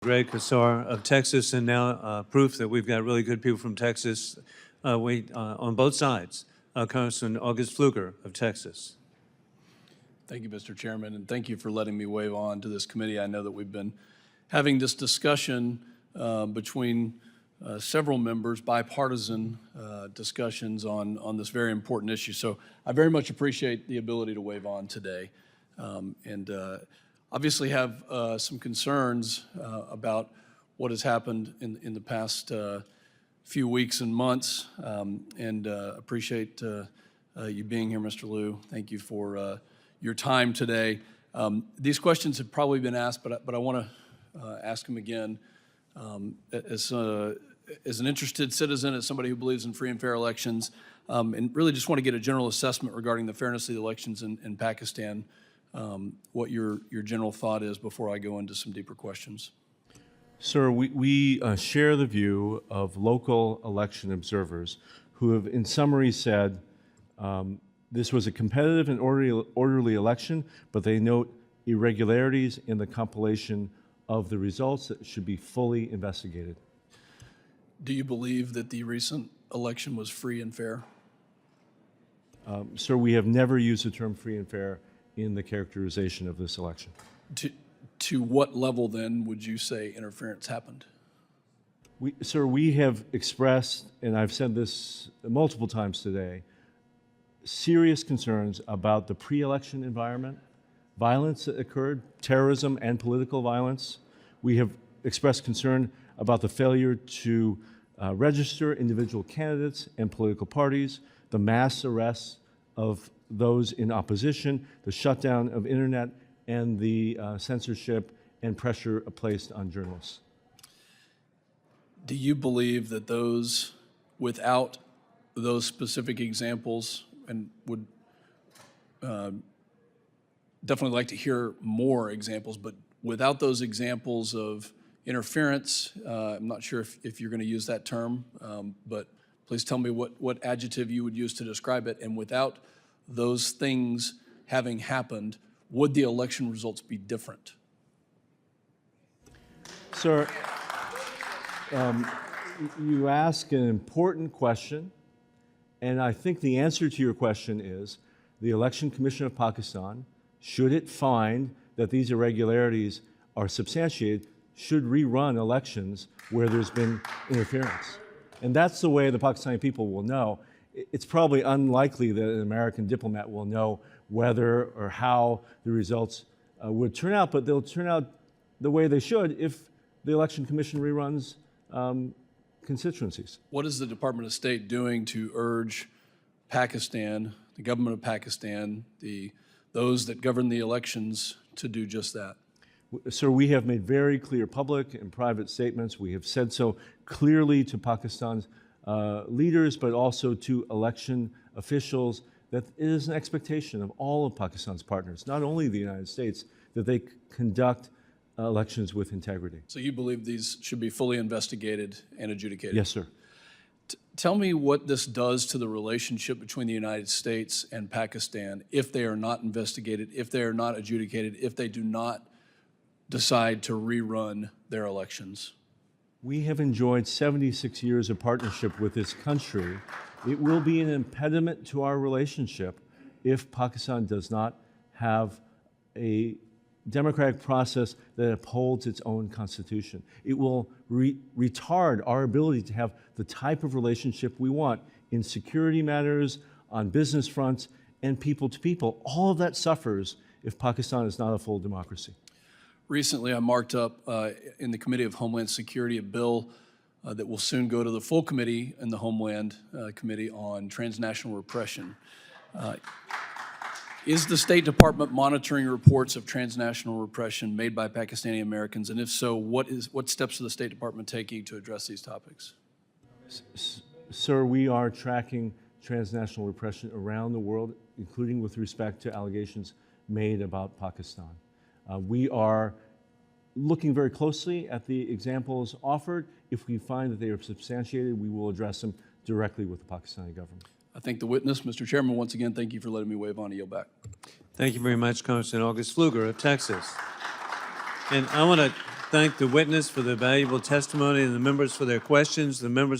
Greg Casar of Texas, and now proof that we've got really good people from Texas on both sides. Congressman August Pfluger of Texas. Thank you, Mr. Chairman, and thank you for letting me wave on to this committee. I know that we've been having this discussion between several members, bipartisan discussions on this very important issue. So I very much appreciate the ability to wave on today. Obviously have some concerns about what has happened in the past few weeks and months, and appreciate you being here, Mr. Liu. Thank you for your time today. These questions have probably been asked, but I want to ask them again. As an interested citizen, as somebody who believes in free and fair elections, and really just want to get a general assessment regarding the fairness of the elections in Pakistan, what your general thought is before I go into some deeper questions. Sir, we share the view of local election observers who have, in summary, said this was a competitive and orderly election, but they note irregularities in the compilation of the results that should be fully investigated. Do you believe that the recent election was free and fair? Sir, we have never used the term free and fair in the characterization of this election. To what level, then, would you say interference happened? Sir, we have expressed, and I've said this multiple times today, serious concerns about the pre-election environment, violence that occurred, terrorism and political violence. We have expressed concern about the failure to register individual candidates and political parties, the mass arrests of those in opposition, the shutdown of internet, and the censorship and pressure placed on journalists. Do you believe that those, without those specific examples, and would definitely like to hear more examples, but without those examples of interference, I'm not sure if you're going to use that term, but please tell me what adjective you would use to describe it, and without those things having happened, would the election results be different? Sir, you ask an important question, and I think the answer to your question is the Election Commission of Pakistan, should it find that these irregularities are substantiated, should rerun elections where there's been interference. And that's the way the Pakistani people will know. It's probably unlikely that an American diplomat will know whether or how the results would turn out, but they'll turn out the way they should if the Election Commission reruns constituencies. What is the Department of State doing to urge Pakistan, the government of Pakistan, those that govern the elections, to do just that? Sir, we have made very clear public and private statements. We have said so clearly to Pakistan's leaders, but also to election officials, that it is an expectation of all of Pakistan's partners, not only the United States, that they conduct elections with integrity. So you believe these should be fully investigated and adjudicated? Yes, sir. Tell me what this does to the relationship between the United States and Pakistan if they are not investigated, if they are not adjudicated, if they do not decide to rerun their elections. We have enjoyed 76 years of partnership with this country. It will be an impediment to our relationship if Pakistan does not have a democratic process that upholds its own constitution. It will retard our ability to have the type of relationship we want in security matters, on business fronts, and people to people. All of that suffers if Pakistan is not a full democracy. Recently, I marked up in the Committee of Homeland Security a bill that will soon go to the full committee in the Homeland Committee on transnational repression. Is the State Department monitoring reports of transnational repression made by Pakistani Americans? And if so, what steps is the State Department taking to address these topics? Sir, we are tracking transnational repression around the world, including with respect to allegations made about Pakistan. We are looking very closely at the examples offered. If we find that they are substantiated, we will address them directly with the Pakistani government. I thank the witness. Mr. Chairman, once again, thank you for letting me wave on and yield back. Thank you very much, Congressman August Pfluger of Texas. And I want to thank the witness for their valuable testimony and the members for their questions. The members of